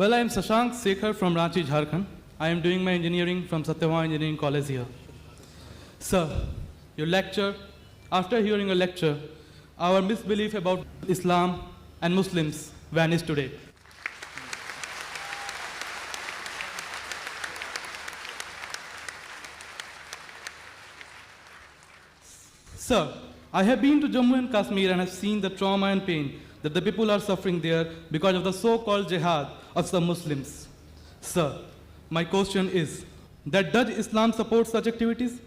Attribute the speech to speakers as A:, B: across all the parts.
A: Well, I am Sashank Sekhar from Ranchi, Jharkhand. I am doing my engineering from Satyabama Engineering College here. Sir, your lecture, after hearing your lecture, our misbelief about Islam and Muslims vanished today. Sir, I have been to Jammu and Kashmir and have seen the trauma and pain that the people are suffering there because of the so-called jihad of some Muslims. Sir, my question is that does Islam support such activities?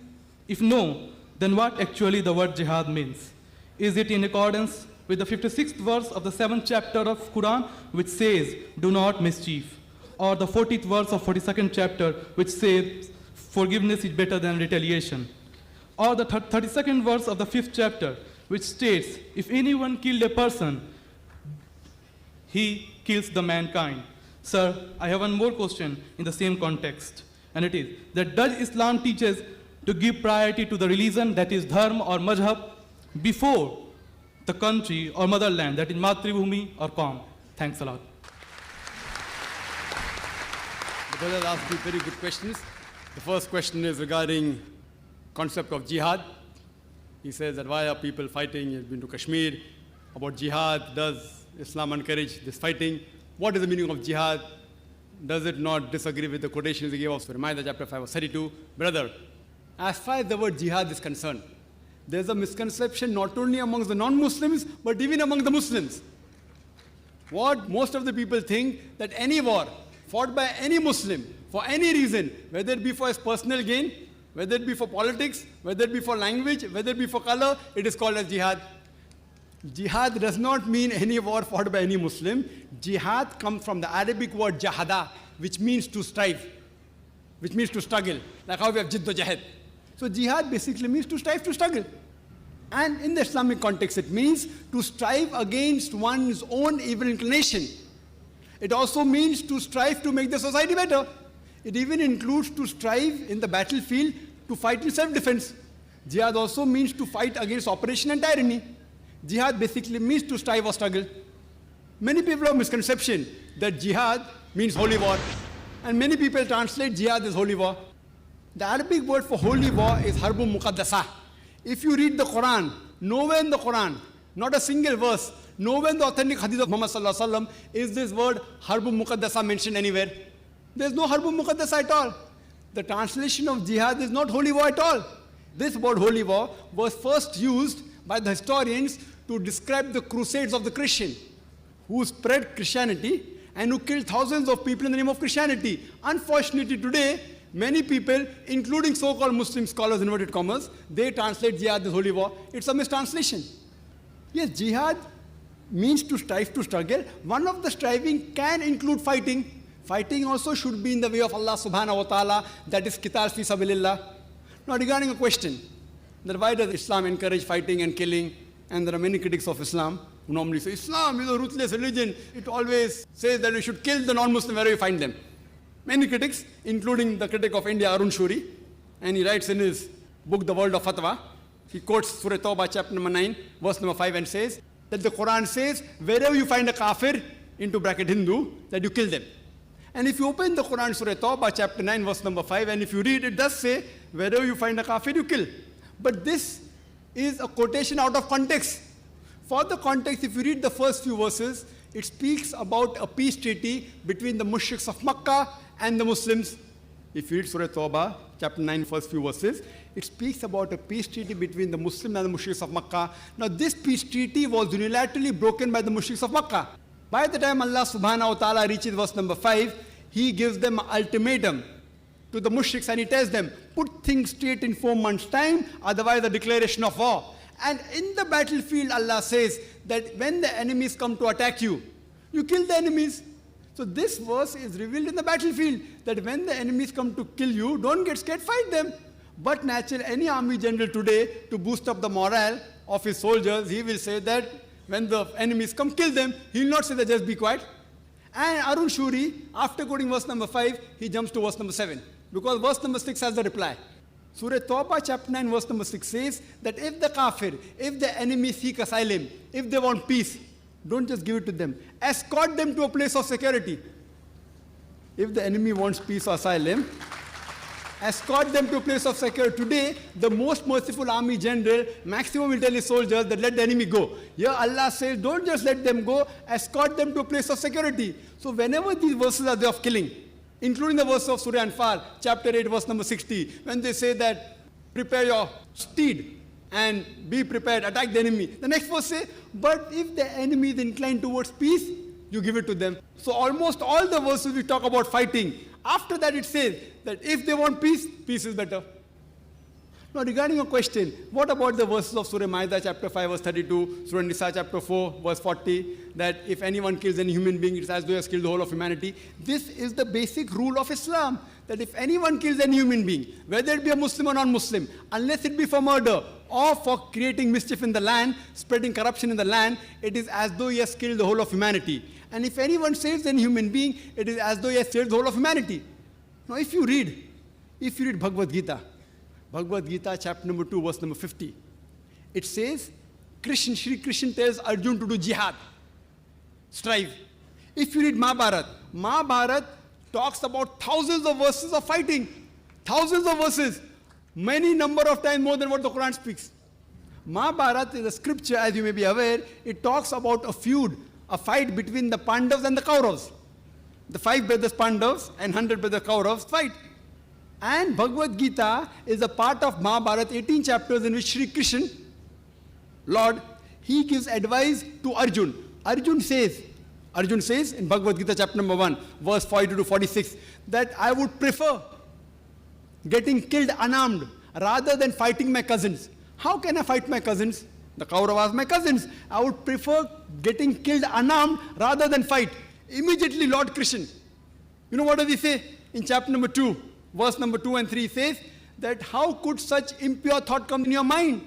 A: If no, then what actually the word jihad means? Is it in accordance with the 56th verse of the 7th chapter of Quran, which says, do not mischief, or the 40th verse of 42nd chapter, which says, forgiveness is better than retaliation, or the 32nd verse of the 5th chapter, which states, if anyone killed a person, he kills the mankind. Sir, I have one more question in the same context, and it is that does Islam teaches to give priority to the religion, that is dharma or mazhab, before the country or motherland, that is Matribhumi or Qaum? Thanks a lot.
B: The brother asked two very good questions. The first question is regarding concept of jihad. He says that why are people fighting? He's been to Kashmir. About jihad, does Islam encourage this fighting? What is the meaning of jihad? Does it not disagree with the quotations he gave of Surah Ma'idah chapter 5 verse 32? Brother, as far as the word jihad is concerned, there's a misconception not only amongst the non-Muslims, but even among the Muslims. What most of the people think that any war fought by any Muslim for any reason, whether it be for his personal gain, whether it be for politics, whether it be for language, whether it be for color, it is called as jihad. Jihad does not mean any war fought by any Muslim. Jihad comes from the Arabic word jahada, which means to strive, which means to struggle, like how we have jidd jahad. So jihad basically means to strive, to struggle. And in the Islamic context, it means to strive against one's own evil inclination. It also means to strive to make the society better. It even includes to strive in the battlefield to fight in self-defense. Jihad also means to fight against oppression and tyranny. Jihad basically means to strive or struggle. Many people have misconception that jihad means holy war. And many people translate jihad as holy war. The Arabic word for holy war is harbun muqaddasa. If you read the Quran, nowhere in the Quran, not a single verse, nowhere in the authentic hadith of Muhammad sallallahu alaihi wasallam is this word harbun muqaddasa mentioned anywhere. There's no harbun muqaddasa at all. The translation of jihad is not holy war at all. This word holy war was first used by the historians to describe the crusades of the Christian, who spread Christianity and who killed thousands of people in the name of Christianity. Unfortunately today, many people, including so-called Muslim scholars, inverted commas, they translate jihad as holy war. It's a mistranslation. Yes, jihad means to strive, to struggle. One of the striving can include fighting. Fighting also should be in the way of Allah subhanahu wa ta'ala, that is qital fi sabilillah. Now regarding a question, that why does Islam encourage fighting and killing? And there are many critics of Islam who normally say, Islam is a ruthless religion. It always says that we should kill the non-Muslim wherever you find them. Many critics, including the critic of India, Arun Shuri, and he writes in his book, The World of Fatwa, he quotes Surah Tawbah, chapter number 9, verse number 5, and says that the Quran says, wherever you find a kafir, into bracket Hindu, that you kill them. And if you open the Quran, Surah Tawbah, chapter 9, verse number 5, and if you read, it does say, wherever you find a kafir, you kill. But this is a quotation out of context. For the context, if you read the first few verses, it speaks about a peace treaty between the mushriks of Makkah and the Muslims. If you read Surah Tawbah, chapter 9, first few verses, it speaks about a peace treaty between the Muslims and the mushriks of Makkah. Now this peace treaty was unilaterally broken by the mushriks of Makkah. By the time Allah subhanahu wa ta'ala reaches verse number 5, He gives them an ultimatum to the mushriks and He tells them, put things straight in 4 months' time, otherwise a declaration of war. And in the battlefield, Allah says that when the enemies come to attack you, you kill the enemies. So this verse is revealed in the battlefield, that when the enemies come to kill you, don't get scared, fight them. But naturally, any army general today, to boost up the morale of his soldiers, he will say that when the enemies come, kill them. He will not say that just be quiet. And Arun Shuri, after quoting verse number 5, he jumps to verse number 7, because verse number 6 has the reply. Surah Tawbah chapter 9 verse number 6 says that if the kafir, if the enemy seek asylum, if they want peace, don't just give it to them. Escort them to a place of security. if the enemy wants peace or asylum, escort them to a place of security. Today, the most merciful army general, maximum will tell his soldiers that let the enemy go. Here Allah says, don't just let them go, escort them to a place of security. So whenever these verses are there of killing, including the verse of Surah Anfal, chapter 8, verse number 60, when they say that, prepare your steed and be prepared, attack the enemy. The next verse says, but if the enemy is inclined towards peace, you give it to them. So almost all the verses we talk about fighting. After that it says that if they want peace, peace is better. Now regarding your question, what about the verses of Surah Ma'idah chapter 5 verse 32, Surah Nisa chapter 4 verse 40, that if anyone kills any human being, it's as though he has killed the whole of humanity. This is the basic rule of Islam, that if anyone kills any human being, whether it be a Muslim or non-Muslim, unless it be for murder or for creating mischief in the land, spreading corruption in the land, it is as though he has killed the whole of humanity. And if anyone saves any human being, it is as though he has saved the whole of humanity. Now if you read Bhagavad Gita chapter number 2 verse number 50, it says, Shri Krishna tells Arjun to do jihad, strive. If you read Mahabharat talks about thousands of verses of fighting, thousands of verses, many number of times more than what the Quran speaks. Mahabharata is a scripture, as you may be aware, it talks about a feud, a fight between the Pandavas and the Kauravas. The 5 brothers Pandavas and 100 brothers Kauravas fight. And Bhagavad Gita is a part of Mahabharata, 18 chapters in which Shri Krishna, Lord, he gives advice to Arjun. Arjun says in Bhagavad Gita chapter number 1, verse 42 to 46, that I would prefer getting killed unarmed rather than fighting my cousins. How can I fight my cousins? The Kauravas, my cousins. I would prefer getting killed unarmed rather than fight. Immediately Lord Krishna, you know what does he say? In chapter number 2, verse number 2 and 3, he says that how could such impure thought come in your mind?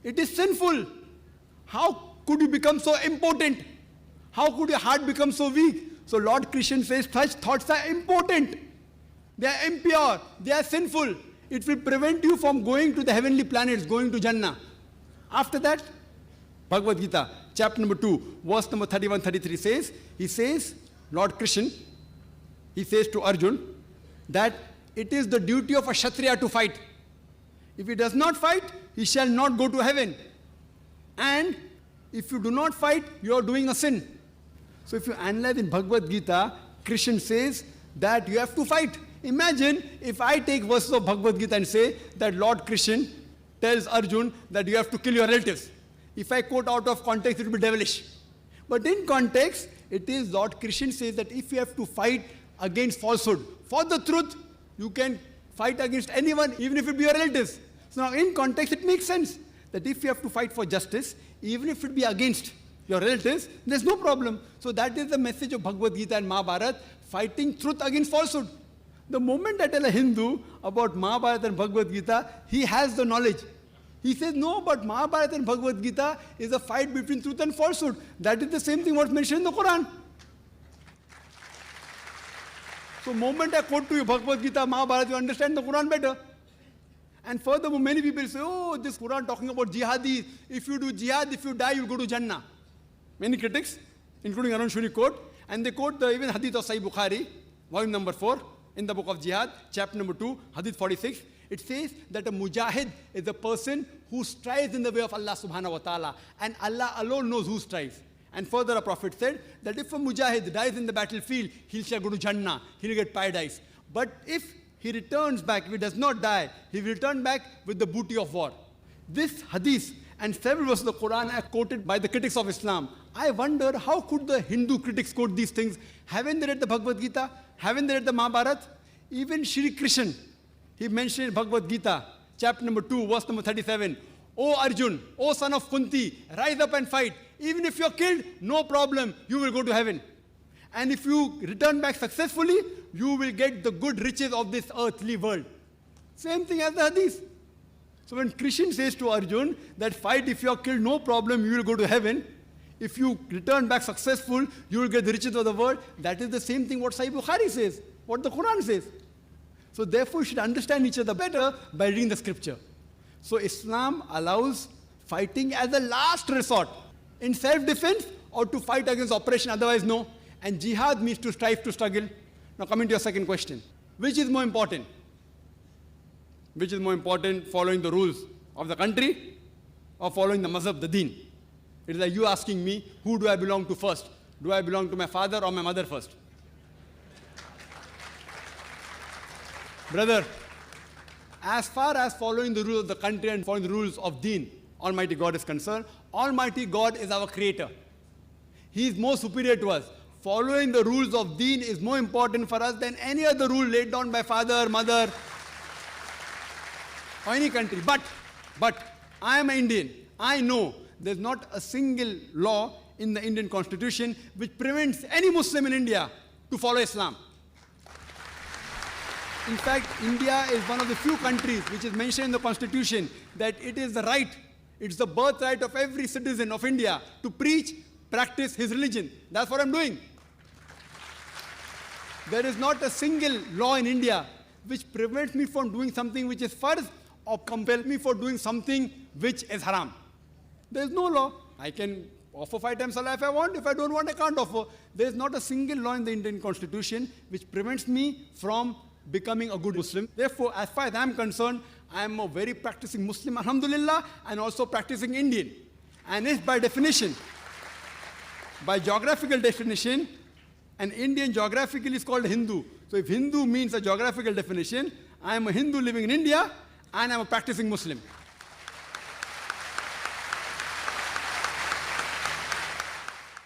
B: It is sinful. How could you become so impotent? How could your heart become so weak? So Lord Krishna says such thoughts are impotent. They are impure. They are sinful. It will prevent you from going to the heavenly planets, going to Jannah. After that, Bhagavad Gita, chapter number 2, verse number 31-33 says, he says, Lord Krishna, he says to Arjun, that it is the duty of a Kshatriya to fight. If he does not fight, he shall not go to heaven. And if you do not fight, you are doing a sin. So if you analyze in Bhagavad Gita, Krishna says that you have to fight. Imagine if I take verses of Bhagavad Gita and say that Lord Krishna tells Arjun that you have to kill your relatives. If I quote out of context, it will be devilish. But in context, it is Lord Krishna says that if you have to fight against falsehood, for the truth, you can fight against anyone, even if it be your relatives. So now in context, it makes sense that if you have to fight for justice, even if it be against your relatives, there's no problem. So that is the message of Bhagavad Gita and Mahabharata, fighting truth against falsehood. The moment I tell a Hindu about Mahabharata and Bhagavad Gita, he has the knowledge. He says, no, but Mahabharata and Bhagavad Gita is a fight between truth and falsehood. That is the same thing what's mentioned in the Quran. So moment I quote to you Bhagavad Gita, Mahabharata, you understand the Quran better. And furthermore, many people say, oh, this Quran talking about jihadis. If you do jihad, if you die, you'll go to Jannah. Many critics, including Arun Shuri, quote, and they quote the even hadith of Sahih Bukhari, volume number 4, in the book of Jihad, chapter number 2, hadith 46. It says that a mujahid is a person who strives in the way of Allah subhanahu wa ta'ala, and Allah alone knows who strives. And further, a prophet said that if a mujahid dies in the battlefield, he shall go to Jannah, he will get paradise. But if he returns back, if he does not die, he will return back with the booty of war. This hadith and several verses of the Quran are quoted by the critics of Islam. I wonder how could the Hindu critics quote these things? Haven't they read the Bhagavad Gita? Haven't they read the Mahabharata? Even Shri Krishna, he mentioned in Bhagavad Gita, chapter number 2, verse number 37, O Arjun, O son of Kunti, rise up and fight. Even if you're killed, no problem, you will go to heaven. And if you return back successfully, you will get the good riches of this earthly world. Same thing as the hadith. So when Krishna says to Arjun that fight, if you are killed, no problem, you will go to heaven. If you return back successful, you will get the riches of the world. That is the same thing what Sahih Bukhari says, what the Quran says. So therefore, you should understand each other better by reading the scripture. So Islam allows fighting as a last resort, in self-defense or to fight against oppression, otherwise no. And jihad means to strive to struggle. Now coming to your second question. Which is more important? Which is more important, following the rules of the country or following the mazhab, the deen? It is like you asking me, who do I belong to first? Do I belong to my father or my mother first? Brother, as far as following the rules of the country and following the rules of deen, Almighty God is concerned, Almighty God is our creator. He is more superior to us. Following the rules of deen is more important for us than any other rule laid down by father, mother, or any country. But I am an Indian. I know there's not a single law in the Indian constitution which prevents any Muslim in India to follow Islam. In fact, India is one of the few countries which is mentioned in the constitution that it is the right, it's the birthright of every citizen of India to preach, practice his religion. That's what I'm doing. There is not a single law in India which prevents me from doing something which is farz or compels me for doing something which is haram. There is no law. I can offer 5 times salah if I want. If I don't want, I can't offer. There is not a single law in the Indian constitution which prevents me from becoming a good Muslim. Therefore, as far as I am concerned, I am a very practicing Muslim, alhamdulillah, and also practicing Indian. And if by definition, by geographical definition, an Indian geographically is called Hindu. So if Hindu means a geographical definition, I am a Hindu living in India and I am a practicing Muslim.